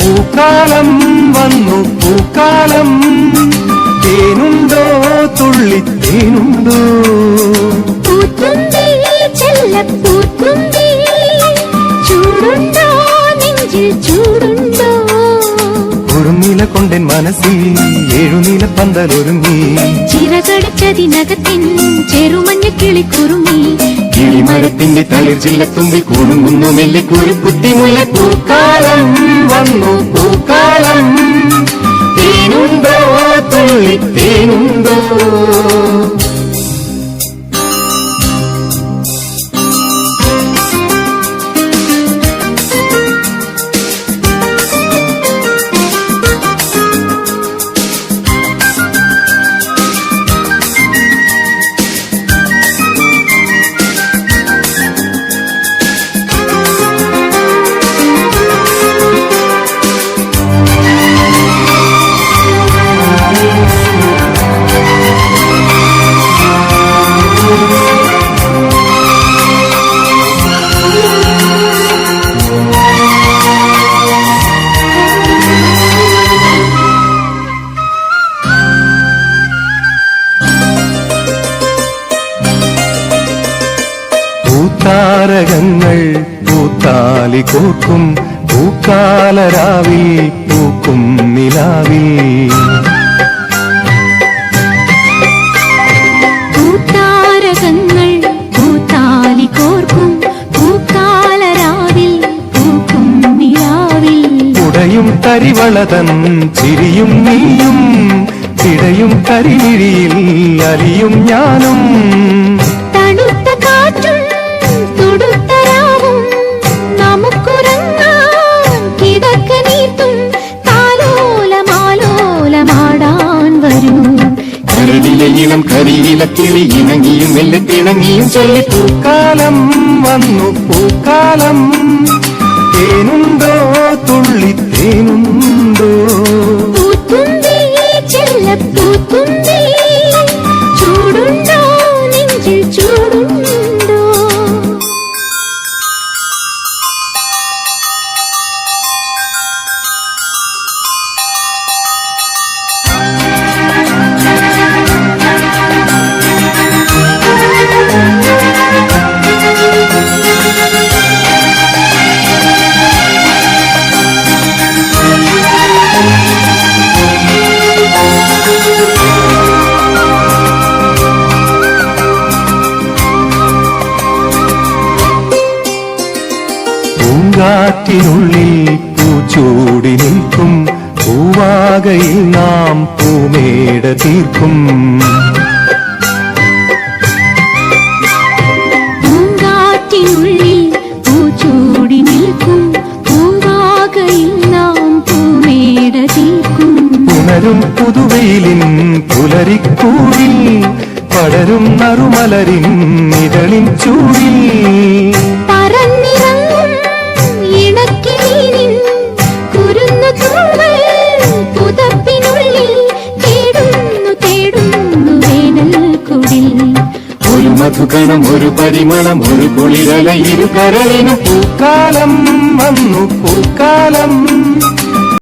പൂക്കാലം വന്നു പൂക്കാലം, തേനുണ്ടോ തുള്ളിത്തേനുണ്ടോ? പൂത്തുമ്പി ചെല്ലപ്പൂത്തുമ്പി, ചൂടുണ്ടോ നെഞ്ചിൽ ചൂടുണ്ടോ? ഒരുനില കൊണ്ടൻ മനസ്സിൽ ഏഴുനില പന്തലൊരുങ്ങി, ചിറകടിച്ചതിനകത്തിൻ ചെറുമഞ്ഞ കിളിക്കുറുങ്ങി. കിളിമരത്തിന്റെ തളിർ ചില്ലത്തുമ്പി കൂടുങ്ങുന്നു മെല്ലെ കുരുക്കുത്തിമുല്ല. പൂക്കാലം വന്നു പൂക്കാലം, തേനുണ്ടോ തുള്ളിത്തേനുണ്ടോ? പൂത്താരകങ്ങൾ പൂത്താലി കോർക്കും, പൂക്കാലരാവിൽ പൂക്കും നിലാവിൽ. പൂത്താരകങ്ങൾ പൂത്താലി കോർക്കും, പൂക്കാലരാവിൽ പൂക്കും നിലാവിൽ. ഉടയും തരിവളതൻ ചിരിയും നീയും, ഇടയും കരിമിഴിയിൽ അലിയും ഞാനും. തണുത്ത കാറ്റും തുടുത്തരാവും, നമുക്കുറങ്ങാൻ കിടക്ക നീട്ടും. താലോലമാലോലമാടാൻ വരൂ. കരടിലെ ഇളം കരിയില കിളി ഇണങ്ങിയും മെല്ലെ തിണങ്ങിയും ചൊല്ലി. പൂക്കാലം വന്നു പൂക്കാലം, തേനുണ്ടോ തുള്ളിത്തേനുണ്ടോ? പൂത്തുമ്പി ചെല്ലപ്പൂത്തുമ്പി, ചൂടുണ്ടോ നെഞ്ചിൽ ചൂടുണ്ടോ? പൂങ്കാറ്റിനുള്ളിൽ പൂച്ചൂടി നിൽക്കും, പൂവാകയിൽ നാം പൂമേട തീർക്കും. പൂങ്കാറ്റിനുള്ളിൽ പൂച്ചൂടി നിൽക്കും, പൂവാകയിൽ നാം പൂമേട തീർക്കും. പുണരും പുതുവെയിലിൻ പുലരിക്കൂടിൽ, പടരും നറുമലരിൻ ഇതളിൻ ചൂടിൽ. പറന്നിറങ്ങും ഇണക്കിനീനിൻ കുരുന്നു തൂവൽ, പുതപ്പിനുള്ളിൽ തേടുന്നു തേടുന്നു വേനൽക്കുടിൽ. ഒരു മധുകണം ഒരു പരിമളം ഒരു കുളിരല ഇരു കരളിനും. പൂക്കാലം വന്നു പൂക്കാലം,